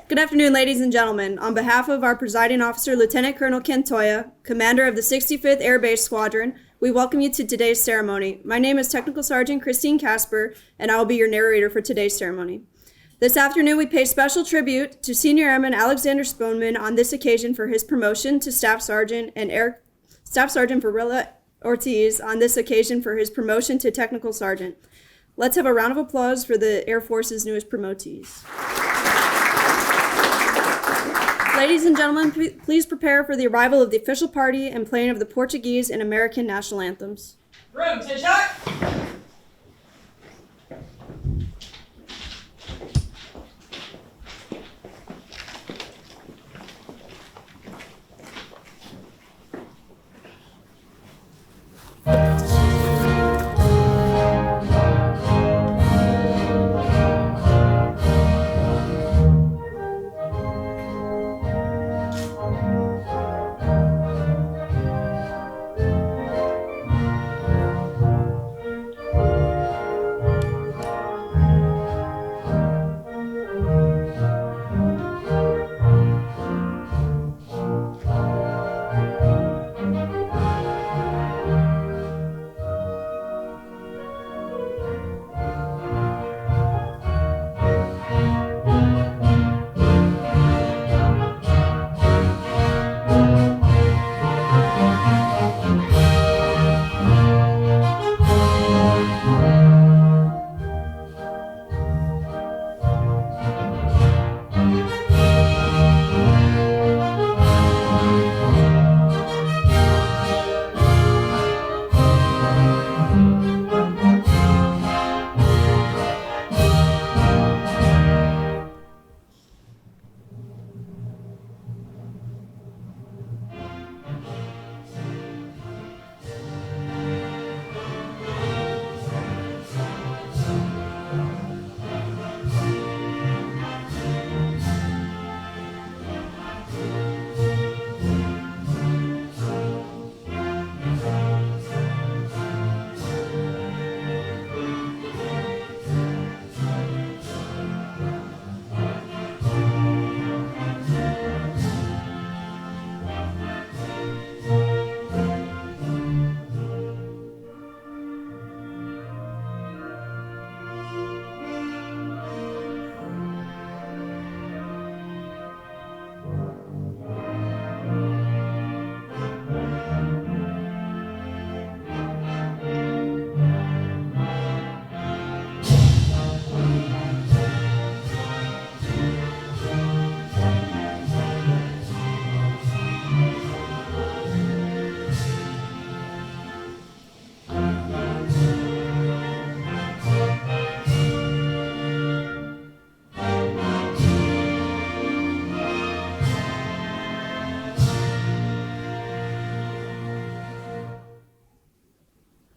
Good afternoon, ladies and gentlemen. On behalf of our presiding officer, Lieutenant Colonel Ken Toya, commander of the 65th Air Base Squadron, we welcome you to today's ceremony. My name is Technical Sergeant Christine Casper, and I will be your narrator for today's ceremony. This afternoon, we pay special tribute to Senior Airman Alexander Sponeman on this occasion for his promotion to Staff Sergeant and Staff Sergeant Varela Ortiz on this occasion for his promotion to Technical Sergeant. Let's have a round of applause for the Air Force's newest promotees. Ladies and gentlemen, please prepare for the arrival of the official party and playing of the Portuguese and American national anthems. Room to shot.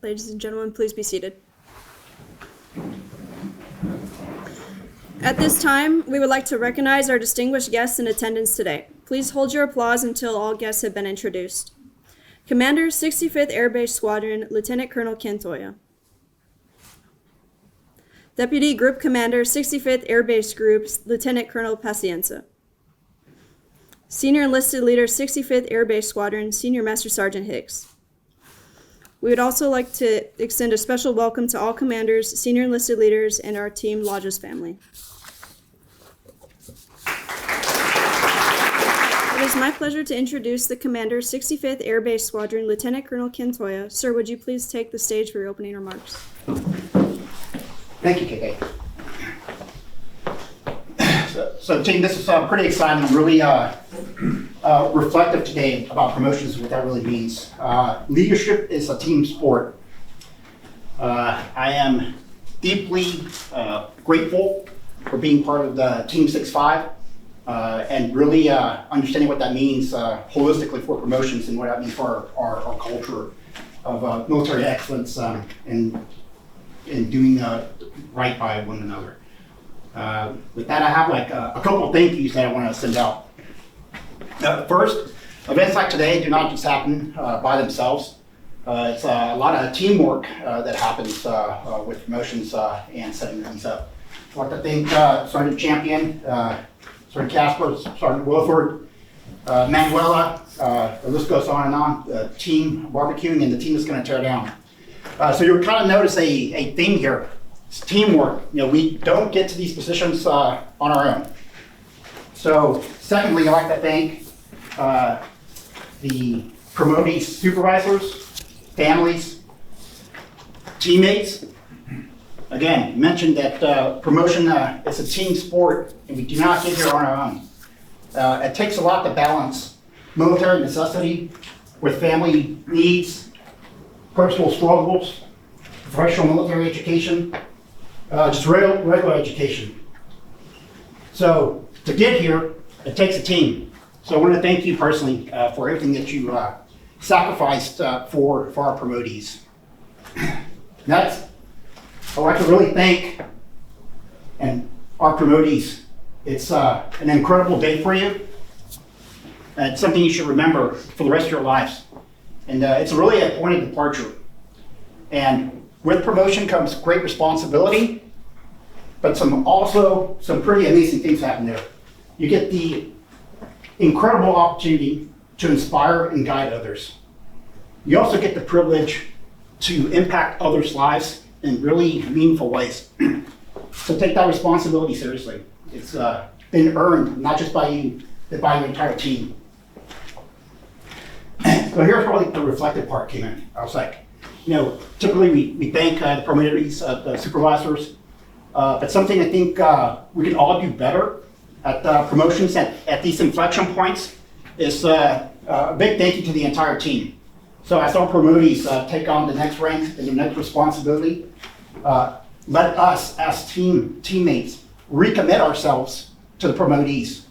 Ladies and gentlemen, please be seated. At this time, we would like to recognize our distinguished guests in attendance today. Please hold your applause until all guests have been introduced. Commander, 65th Air Base Squadron, Lieutenant Colonel Ken Toya. Deputy Group Commander, 65th Air Base Group, Lieutenant Colonel Pacienza. Senior Enlisted Leader, 65th Air Base Squadron, Senior Master Sergeant Hicks. We would also like to extend a special welcome to all commanders, senior enlisted leaders, and our team Lajes family. It is my pleasure to introduce the commander, 65th Air Base Squadron, Lieutenant Colonel Ken Toya. Sir, would you please take the stage for your opening remarks? Thank you, KK. So team, this is pretty exciting. I'm really reflective today about promotions, what that really means. Leadership is a team sport. I am deeply grateful for being part of the Team 6-5 and really understanding what that means holistically for promotions and what that means for our culture of military excellence and doing right by one another. With that, I have a couple of thank yous that I want to send out. First, events like today do not just happen by themselves. It's a lot of teamwork that happens with promotions and setting things up. I'd like to thank Sergeant Champion, Sergeant Casper, Sergeant Wilford, Manuela, the list goes on and on, the team barbecuing, and the team is going to tear down. So you'll kind of notice a theme here. It's teamwork. We don't get to these positions on our own. So secondly, I'd like to thank the promotees, supervisors, families, teammates. Again, mentioned that promotion is a team sport, and we do not get here on our own. It takes a lot to balance military necessity with family needs, personal struggles, professional military education, just regular education. So to get here, it takes a team. So I want to thank you personally for everything that you sacrificed for our promotees. Next, I'd like to really thank our promotees. It's an incredible day for you. It's something you should remember for the rest of your lives. And it's really a point of departure. And with promotion comes great responsibility, but also some pretty amazing things happen there. You get the incredible opportunity to inspire and guide others. You also get the privilege to impact others' lives in really meaningful ways. So take that responsibility seriously. It's been earned, not just by you, but by your entire team. So here's where the reflective part came in. I was like, typically we thank the promotees, the supervisors, but something I think we can all do better at promotions at these inflection points is a big thank you to the entire team. So as our promotees take on the next rank and the next responsibility, let us as teammates recommit ourselves to the promotees.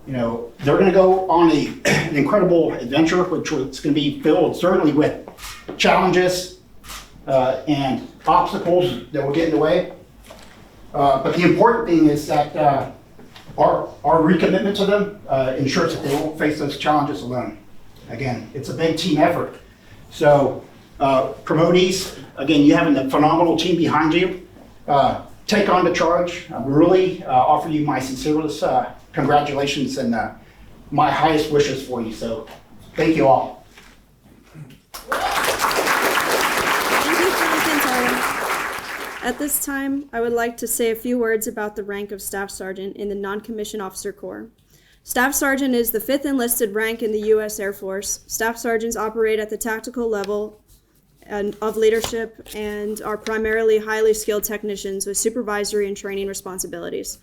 They're going to go on an incredible adventure, which is going to be filled certainly with challenges and obstacles that will get in the way. But the important thing is that our recommitment to them ensures that they won't face those challenges alone. Again, it's a big team effort. So promotees, again, you have a phenomenal team behind you. Take on the charge. I really offer you my sincerest congratulations and my highest wishes for you. So thank you all. Thank you, Sergeant Tyler. At this time, I would like to say a few words about the rank of Staff Sergeant in the Non-Commissioned Officer Corps. Staff Sergeant is the 5th enlisted rank in the U.S. Air Force. Staff Sergeants operate at the tactical level of leadership and are primarily highly skilled technicians with supervisory and training responsibilities.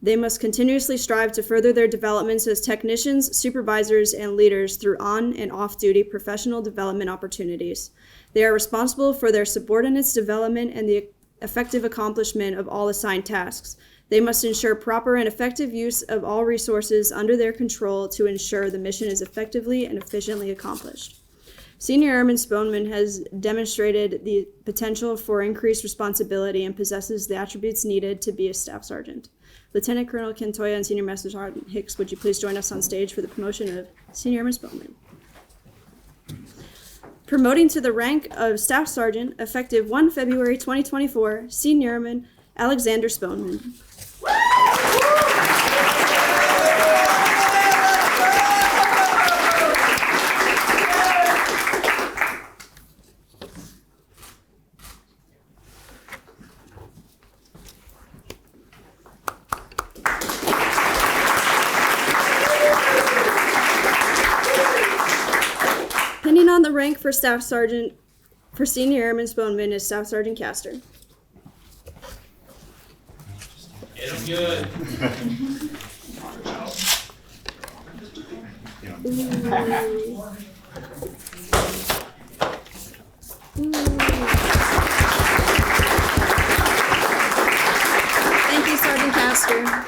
They must continuously strive to further their developments as technicians, supervisors, and leaders through on- and off-duty professional development opportunities. They are responsible for their subordinates' development and the effective accomplishment of all assigned tasks. They must ensure proper and effective use of all resources under their control to ensure the mission is effectively and efficiently accomplished. Senior Airman Sponeman has demonstrated the potential for increased responsibility and possesses the attributes needed to be a Staff Sergeant. Lieutenant Colonel Kentoya and Senior Master Sergeant Hicks, would you please join us on stage for the promotion of Senior Airman Sponeman? Promoting to the rank of Staff Sergeant, effective 1 February 2024, Senior Airman Alexander Sponeman. Pending on the rank for Staff Sergeant for Senior Airman Sponeman is Staff Sergeant Castor. Get him good. Thank you, Sergeant Castor.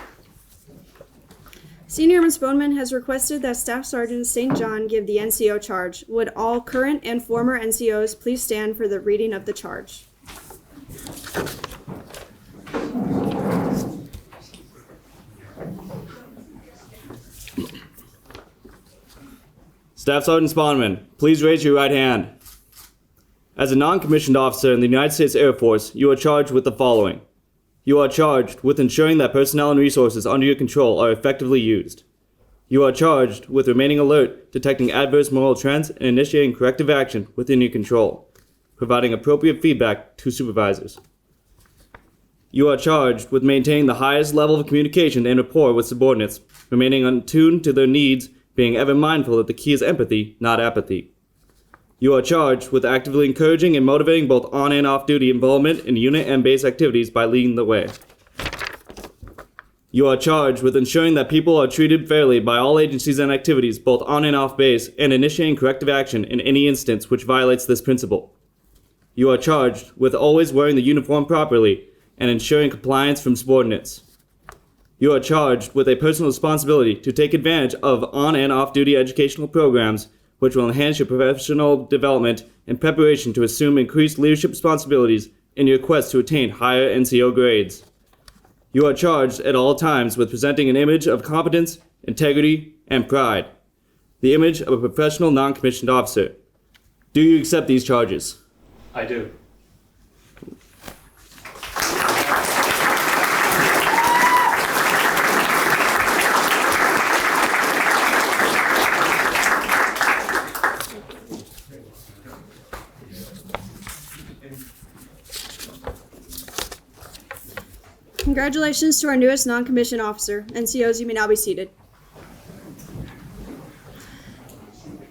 Senior Airman Sponeman has requested that Staff Sergeant St. John give the NCO charge. Would all current and former NCOs please stand for the reading of the charge? Staff Sergeant Sponeman, please raise your right hand. As a non-commissioned officer in the United States Air Force, you are charged with the following. You are charged with ensuring that personnel and resources under your control are effectively used. You are charged with remaining alert, detecting adverse moral trends, and initiating corrective action within your control, providing appropriate feedback to supervisors. You are charged with maintaining the highest level of communication and rapport with subordinates, remaining attuned to their needs, being ever mindful that the key is empathy, not apathy. You are charged with actively encouraging and motivating both on and off-duty involvement in unit and base activities by leading the way. You are charged with ensuring that people are treated fairly by all agencies and activities, both on and off base, and initiating corrective action in any instance which violates this principle. You are charged with always wearing the uniform properly and ensuring compliance from subordinates. You are charged with a personal responsibility to take advantage of on and off-duty educational programs which will enhance your professional development in preparation to assume increased leadership responsibilities in your quest to attain higher NCO grades. You are charged at all times with presenting an image of competence, integrity, and pride, the image of a professional non-commissioned officer. Do you accept these charges? I do. Congratulations to our newest non-commissioned officer. NCOs, you may now be seated.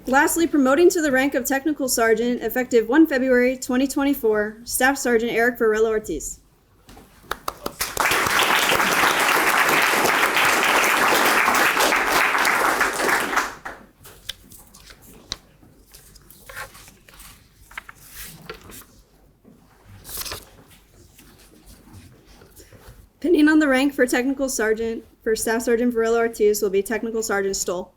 Lastly, promoting to the rank of Technical Sergeant, effective 1 February 2024, Staff Sergeant Eric Varela Ortiz. Pending on the rank for Technical Sergeant for Staff Sergeant Varela Ortiz will be Technical Sergeant Stoll.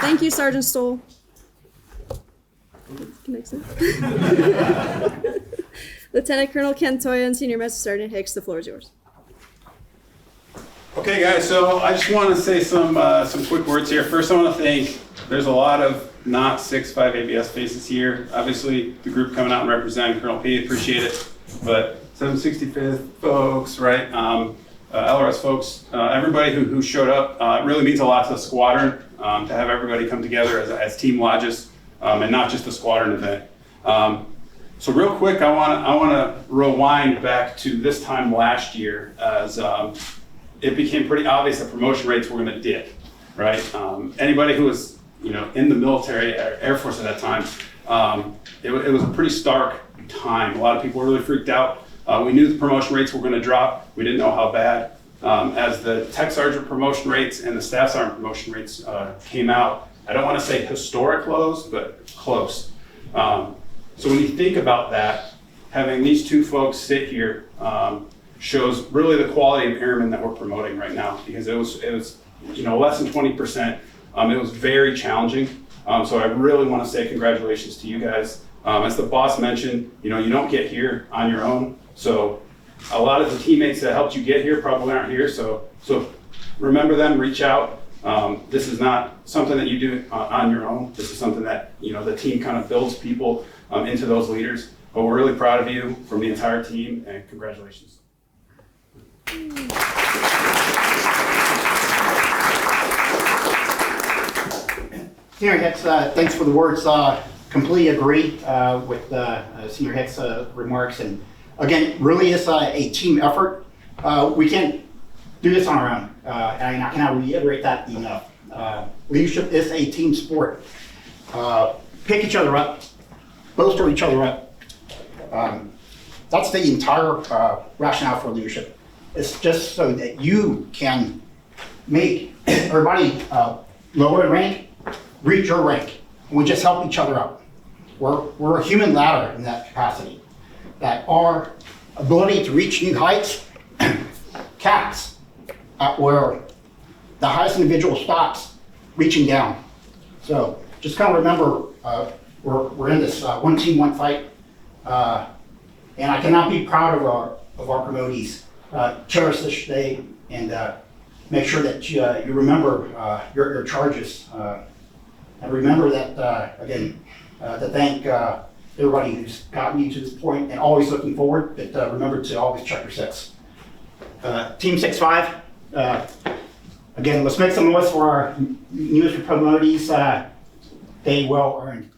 Thank you, Sergeant Stoll. Next up. Lieutenant Colonel Ken Toya and Senior Master Sergeant Hicks, the floor is yours. Okay, guys, so I just want to say some quick words here. First, I want to thank, there's a lot of not 6'5" ABS faces here. Obviously, the group coming out and representing Colonel P, appreciate it. But 765th folks, right? LRS folks, everybody who showed up, it really means a lot to the squadron to have everybody come together as Team Lajes. And not just a squadron event. So real quick, I want to rewind back to this time last year as it became pretty obvious that promotion rates were going to dip, right? Anybody who was in the military, Air Force at that time, it was a pretty stark time. A lot of people were really freaked out. We knew the promotion rates were going to drop. We didn't know how bad. As the tech sergeant promotion rates and the staff sergeant promotion rates came out, I don't want to say historic lows, but close. So when you think about that, having these two folks sit here shows really the quality of airmen that we're promoting right now, because it was less than 20%. It was very challenging. So I really want to say congratulations to you guys. As the boss mentioned, you don't get here on your own. So a lot of the teammates that helped you get here probably aren't here. So remember them, reach out. This is not something that you do on your own. This is something that the team kind of builds people into those leaders. But we're really proud of you from the entire team, and congratulations. Senior Hicks, thanks for the words. Completely agree with Senior Hicks' remarks. And again, really is a team effort. We can't do this on our own, and I cannot reiterate that enough. Leadership is a team sport. Pick each other up, bolster each other up. That's the entire rationale for leadership. It's just so that you can make everybody lower in rank reach your rank. We just help each other out. We're a human ladder in that capacity. That our ability to reach new heights caps at where the highest individual stops reaching down. So just kind of remember we're in this one team, one fight. And I cannot be proud of our promotees. Cherish this day and make sure that you remember your charges. And remember that, again, to thank everybody who's gotten you to this point and always looking forward, but remember to always check your six. Team 6-5, again, let's make some noise for our newest promotees. They well earned.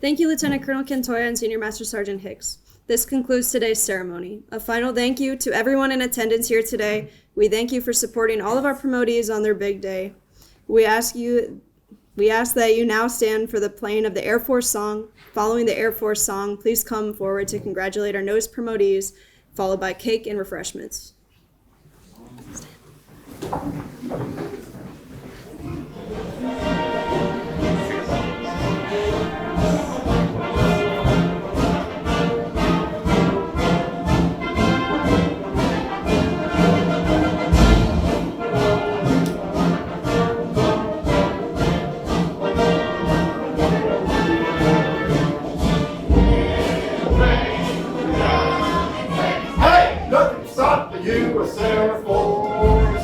Thank you, Lieutenant Colonel Kentoya and Senior Master Sergeant Hicks. This concludes today's ceremony. A final thank you to everyone in attendance here today. We thank you for supporting all of our promotees on their big day. We ask that you now stand for the playing of the Air Force song. Following the Air Force song, please come forward to congratulate our newest promotees, followed by cake and refreshments. Hey, nothing stopping you, a Air Force.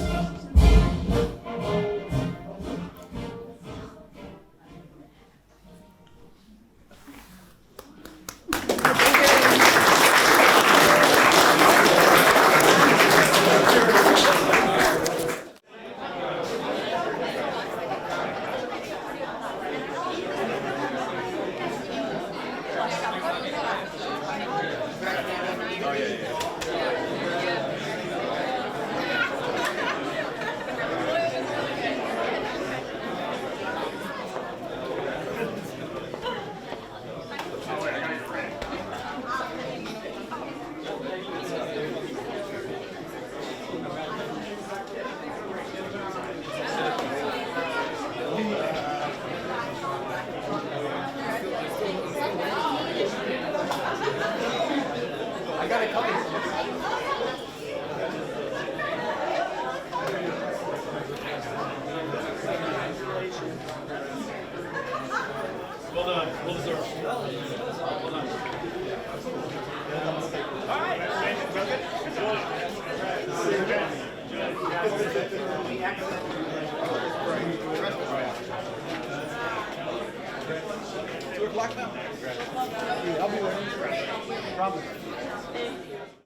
I'll be there. Probably.